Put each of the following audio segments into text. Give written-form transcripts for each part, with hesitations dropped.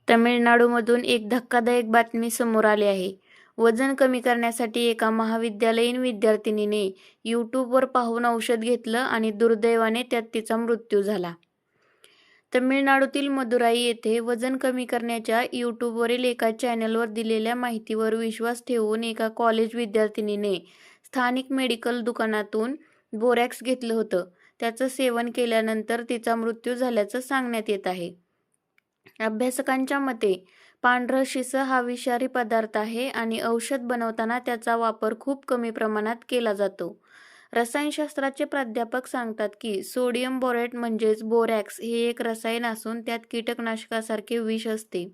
तमिळनाडूमधून एक धक्कादायक बातमी समोर आली आहे. वजन कमी करण्यासाठी एका महाविद्यालयीन विद्यार्थिनीने यूट्यूबवर पाहून औषध घेतलं आणि दुर्दैवाने त्यात तिचा मृत्यू झाला. तमिळनाडूतील मदुराई येथे वजन कमी करण्याच्या यूट्यूबवरील एका चॅनलवर दिलेल्या माहितीवर विश्वास ठेवून एका कॉलेज विद्यार्थिनीने स्थानिक मेडिकल दुकानातून बोरॅक्स घेतलं होतं. त्याचं सेवन केल्यानंतर तिचा मृत्यू झाल्याचं सांगण्यात येत आहे. अभ्यासकांच्या मते पांढरं शिसं हा विषारी पदार्थ आहे आणि औषध बनवताना त्याचा वापर खूप कमी प्रमाणात केला जातो. रसायनशास्त्राचे प्राध्यापक सांगतात की सोडियम बोरेट म्हणजेच बोरॅक्स हे एक रसायन असून त्यात कीटकनाशकासारखे विष असते.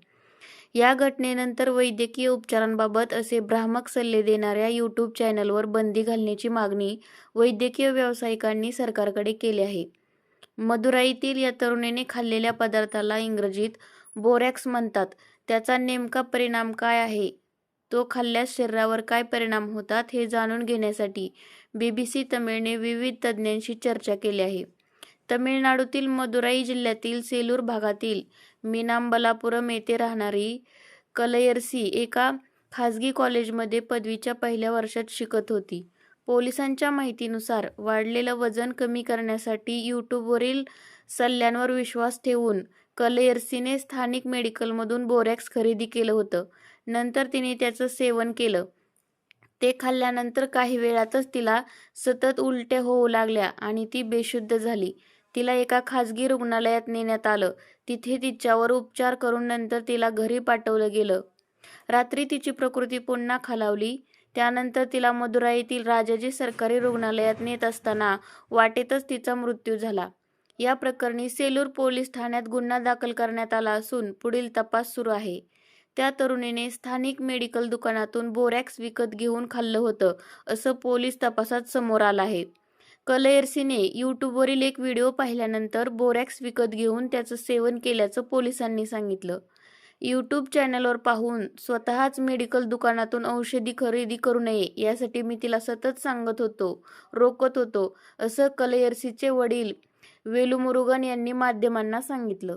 या घटनेनंतर वैद्यकीय उपचारांबाबत असे भ्रामक सल्ले देणाऱ्या यूट्यूब चॅनलवर बंदी घालण्याची मागणी वैद्यकीय व्यावसायिकांनी सरकारकडे केली आहे. मदुराईतील या तरुणीने खाल्लेल्या पदार्थाला इंग्रजीत बोरॅक्स म्हणतात. त्याचा नेमका परिणाम काय आहे, तो खाल्ल्यास शरीरावर काय परिणाम होतात हे जाणून घेण्यासाठी BBC तमिळने विविध तज्ज्ञांशी चर्चा केली आहे. तमिळनाडूतील मदुराई जिल्ह्यातील सेलूर भागातील मिनांबलापुरम येथे राहणारी कलयर्सी एका खाजगी कॉलेजमध्ये पदवीच्या पहिल्या वर्षात शिकत होती. पोलिसांच्या माहितीनुसार वाढलेलं वजन कमी करण्यासाठी यूट्यूबवरील सल्ल्यांवर विश्वास ठेवून कलयर्सीने स्थानिक मेडिकलमधून बोरॅक्स खरेदी केलं होतं. नंतर तिने त्याचं सेवन केलं. ते खाल्ल्यानंतर काही वेळातच तिला सतत उलट्या होऊ लागल्या आणि ती बेशुद्ध झाली. तिला एका खाजगी रुग्णालयात नेण्यात आलं. तिथे तिच्यावर उपचार करून नंतर तिला घरी पाठवलं गेलं. रात्री तिची प्रकृती पुन्हा खालावली. त्यानंतर तिला मदुराईतील राजाजी सरकारी रुग्णालयात नेत असताना वाटेतच तिचा मृत्यू झाला. या प्रकरणी सेलूर पोलीस ठाण्यात गुन्हा दाखल करण्यात आला असून पुढील तपास सुरू आहे. त्या तरुणीने स्थानिक मेडिकल दुकानातून बोरॅक्स विकत घेऊन खाल्लं होतं, असं पोलीस तपासात समोर आलं आहे. कलयर्सीने यूट्यूबवरील एक व्हिडिओ पाहिल्यानंतर बोरॅक्स विकत घेऊन त्याचं सेवन केल्याचं पोलिसांनी सांगितलं. यूट्यूब चॅनलवर पाहून स्वतःच मेडिकल दुकानातून औषधी खरेदी करू नये यासाठी मी तिला सतत सांगत होतो, रोकत होतो, असं कलयर्सीचे वडील वेलुमुरुगन यांनी माध्यमांना सांगितलं.